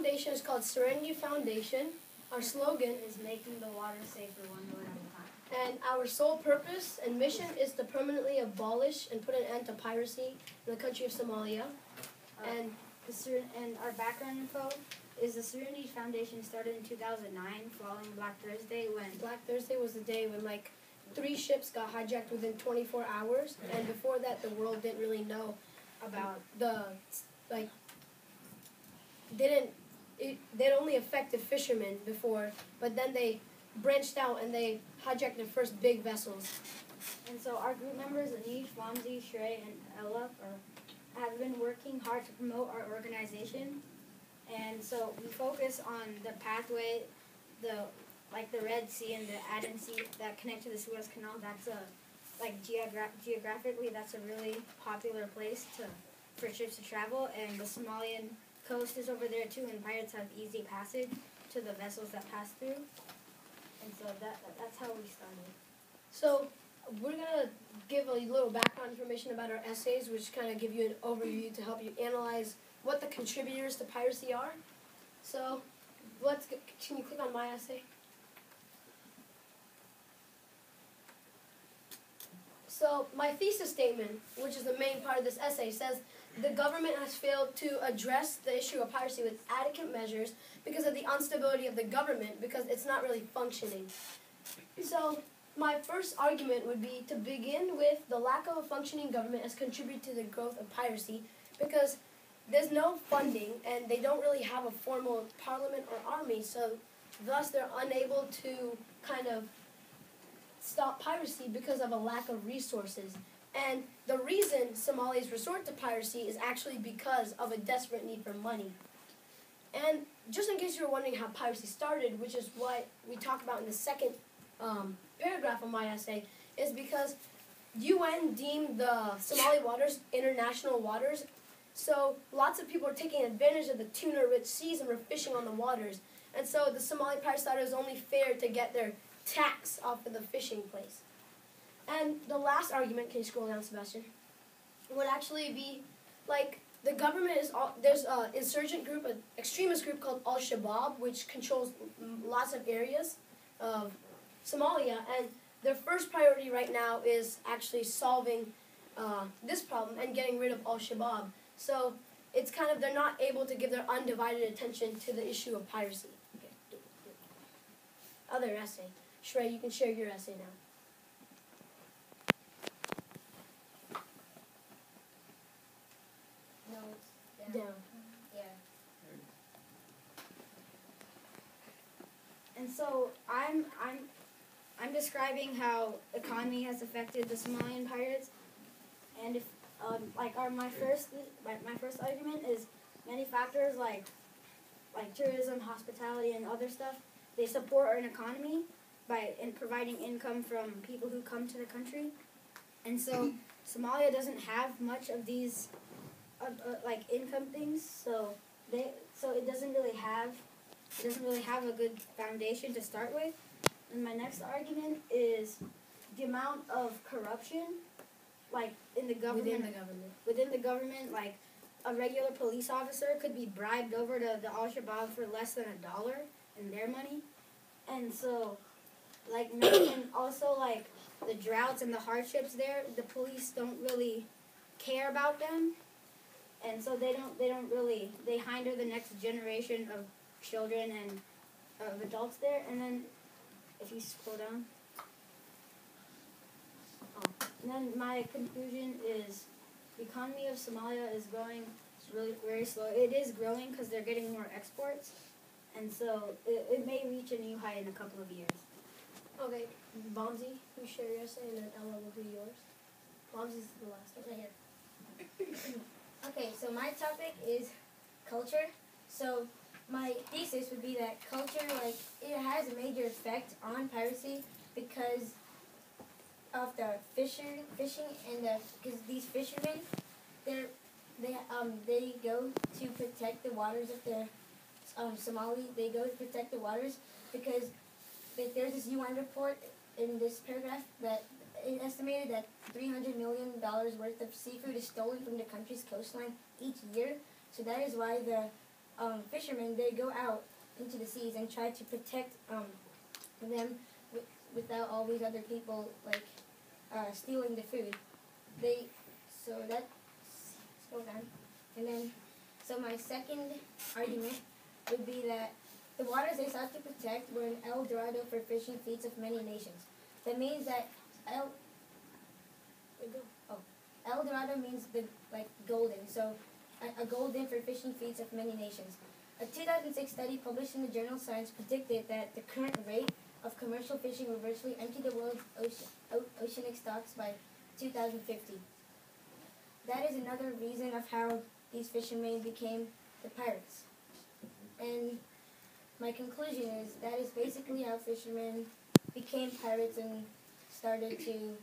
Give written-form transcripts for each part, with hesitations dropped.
foundation is called Serenity Foundation. Our slogan is making the water safer one boat at a time. and our sole purpose and mission is to permanently abolish and put an end to piracy in the country of Somalia. And our background info is the Serenity Foundation started in 2009 following Black Thursday when Black Thursday was the day when like 3 ships got hijacked within 24 hours, and before that the world didn't really know about they'd only affected fishermen before, but then they branched out and they hijacked their first big vessels. And so our group members, Anish, Vamsi, Shrey, and Ella, have been working hard to promote our organization. And so we focus on the pathway, the Red Sea and the Aden Sea that connect to the Suez Canal. That's geographically, that's a really popular place for ships to travel. And the Somalian coast is over there too, and pirates have easy passage to the vessels that pass through. And so that's how we started. So we're going to give a little background information about our essays, which kind of give you an overview to help you analyze what the contributors to piracy are. So can you click on my essay? So my thesis statement, which is the main part of this essay, says the government has failed to address the issue of piracy with adequate measures because of the instability of the government, because it's not really functioning. So my first argument would be to begin with the lack of a functioning government has contributed to the growth of piracy because there's no funding and they don't really have a formal parliament or army, so thus they're unable to kind of stop piracy because of a lack of resources. And the reason Somalis resort to piracy is actually because of a desperate need for money. And just in case you were wondering how piracy started, which is what we talk about in the second paragraph of my essay, is because UN deemed the Somali waters international waters, so lots of people are taking advantage of the tuna-rich seas and were fishing on the waters. And so the Somali pirates thought it was only fair to get their tax off of the fishing place. And the last argument, can you scroll down, Sebastian, would actually be like the government there's an insurgent group, an extremist group called Al-Shabaab, which controls lots of areas of Somalia, and their first priority right now is actually solving this problem and getting rid of Al-Shabaab. So it's kind of, they're not able to give their undivided attention to the issue of piracy. Okay. Other essay. Shrey, you can share your essay now. No, it's Down. Yeah. And so I'm describing how economy has affected the Somalian pirates, and if my first argument is many factors like tourism, hospitality, and other stuff. They support an economy by providing income from people who come to the country, and so Somalia doesn't have much of these income things. So it doesn't really have a good foundation to start with. And my next argument is the amount of corruption, in the government. Within the government, like a regular police officer could be bribed over to the Al-Shabaab for less than $1 in their money. And so, and also the droughts and the hardships there, the police don't really care about them. And so they hinder the next generation of children and of adults there. And then, if you scroll down. And then my conclusion is the economy of Somalia is growing. It's really very slow. It is growing because they're getting more exports, and so it may reach a new height in a couple of years. Okay, Vamsi, you share your essay, and then Ella will do yours. Vamsi's the last one. Right here. Okay, so my topic is culture. So my thesis would be that culture, it has a major effect on piracy because of the fishing and because these fishermen, they go to protect the waters of the Somali. They go to protect the waters because there's this UN report in this paragraph that it estimated that $300 million worth of seafood is stolen from the country's coastline each year. So that is why the fishermen, they go out into the seas and try to protect them without all these other people like stealing the food. So that's scroll down, and then so my second argument would be that the waters they sought to protect were an El Dorado for fishing fleets of many nations. That means that El Dorado means golden. So a golden for fishing fleets of many nations. A 2006 study published in the journal Science predicted that the current rate of commercial fishing will virtually empty the world's oceanic stocks by 2050. That is another reason of how these fishermen became the pirates. And my conclusion is that is basically how fishermen became pirates and started to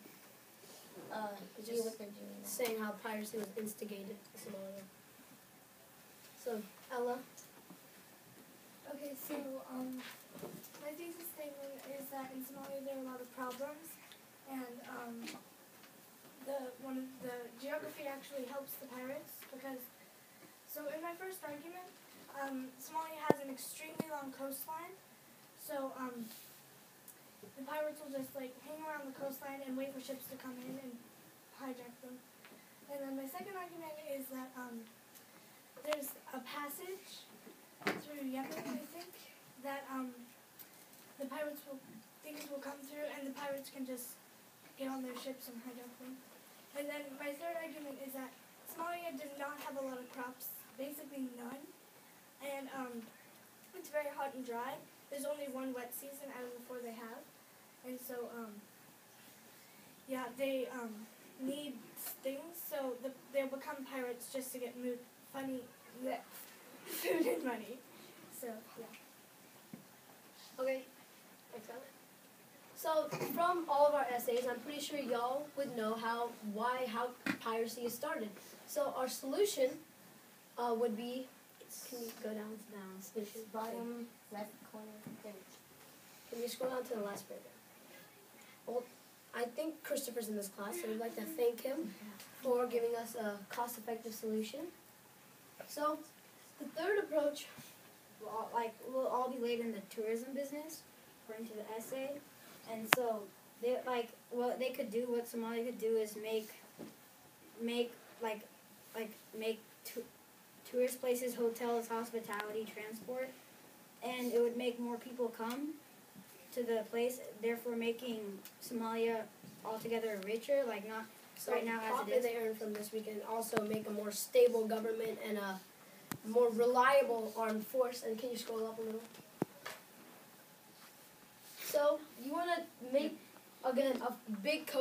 deal with their doing that. Saying how piracy was instigated in Somalia. So, Ella? Okay, so my thesis statement is that in Somalia there are a lot of problems, and the geography actually helps the pirates because. So in my first argument, Somalia has an extremely long coastline, so the pirates will just hang around the coastline and wait for ships to come in and hijack them. And then my second argument is that there's a passage through Yemen, I think, that the pirates will come through, and the pirates can just get on their ships and hijack them. And then my third argument is that Somalia does not have a lot of crops, basically none, and it's very hot and dry. There's only one wet season out of the 4 they have, and so they need things, so they'll become pirates just to get food and money. So, yeah. Okay. Excellent. So, from all of our essays, I'm pretty sure y'all would know how piracy is started. So, our solution would be, can you go down? Solution. Bottom left corner. There. Can you scroll down to the last paragraph? Well, I think Christopher's in this class, so we'd like to thank him for giving us a cost-effective solution. So, the third approach, We'll all be laid in the tourism business, according to the essay, and so what Somalia could do is make tourist places, hotels, hospitality, transport, and it would make more people come to the place, therefore making Somalia altogether richer, not so right now as it profit is. they earn from this, we can also make a more stable government and a more reliable armed force. And can you scroll up a little? So you want to make, again, a big coast